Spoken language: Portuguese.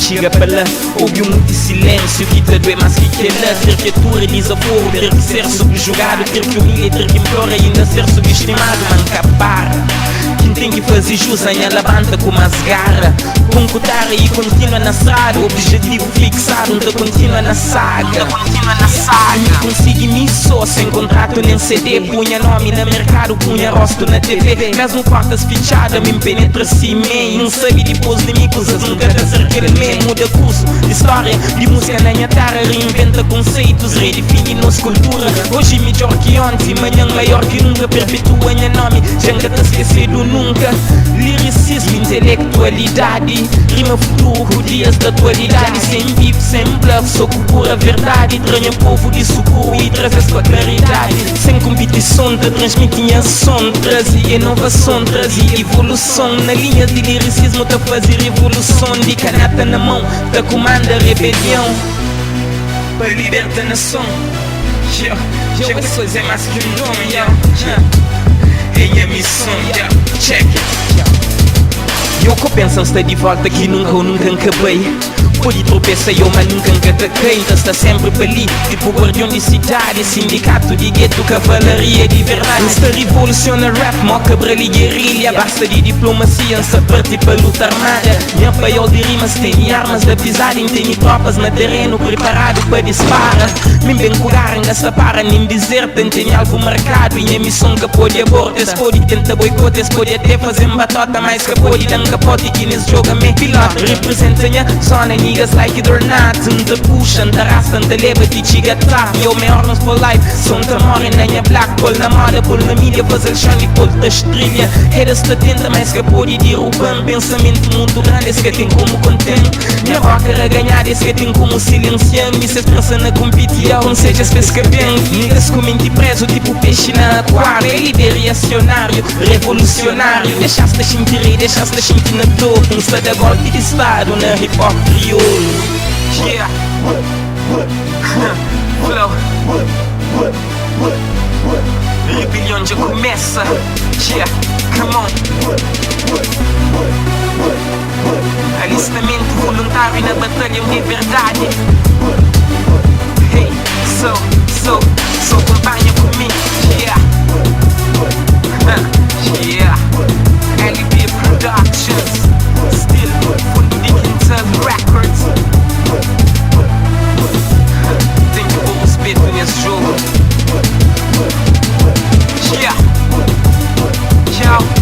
chega para lá. Ouve muito silêncio que te doe mais que ela. Ter que atura, desaforo, ter que ser subjugado, ter que humilhar, ter que implorar e ainda ser subestimado. Manca para. Quem tem que fazer jus a ela levanta com umas garras. Concutar e continua na estrada. Objetivo fixado, onde continua na saga. Não consigo me só sem contrato nem CD. Punha nome no mercado, punha rosto na TV. Mesmo quartas fichadas, me penetra assim meio. Não sabe depois de mim, coisas nunca te acerca de mim. Muda curso de história, de música na minha terra. Reinventa conceitos, redefine nossa cultura. Hoje melhor que ontem, manhã maior que nunca. Perpetua minha nome, já nunca te esquecido nunca. Lyricismo, intelectualidade, rima futuro, dias da atualidade. Sem bife, sem bluff, sou com pura verdade. Tranha povo de socorro e trazes com a claridade. Sem competição, te transmite minha som. Trazia inovação, trazia evolução. Na linha de lyricismo, te fazer revolução. De caneta na mão, te comanda a rebelião para libertar a nação. Eu vou fazer mais que um nome, em a missão, check it. Eu que penso está de volta que nunca ou nunca acabei. Pode tropeçar eu, mas nunca ataquei. Está sempre para ali, tipo guardião de cidade. Sindicato de gueto, cavalaria de verdade. Esta revoluciona rap, moca, bralha e guerrilha. Basta de diplomacia, se partir para luta armada. Minha paiol de rimas tem armas da pisada. Tem tropas no terreno preparado para disparar. Me bem curar, essa para nem deserta. Tem algo marcado e a missão que pode abortar. Se pode tentar boicotes, pode até fazer batota. Mas que pode dar capote que nesse jogo me piloto. Representa minha zona, niggas like it or not. Te puxam, te arrastam, te leva, te chiga trap. Eu maior nos for life, som te morre na minha black. Pôl na moda, pôl na mídia, fazer chão e pôl te estrilha. Haters te tenta, mas que pode derrubar. Pensamento muito grande, esse que tem como contente. Minha rocker a ganhar, esse que tem como silenciar. Me se expressa na competição, não seja pesca bem. Niggas com mente preso, tipo peixe na aquário. Ele é reacionário, revolucionário. Deixaste sentir e deixaste sentir na dor. Um estado de golpe de estado na hip hop crioulo. Yeah. Flow. Rebelião já começa. Yeah. Come on. Alistamento voluntário na batalha de verdade. Hey, so acompanha comigo. Yeah. Yeah. LB Productions. Still fundo de Quintal Records. Tem que pôr respeito nesse jogo. Yeah. Tchau.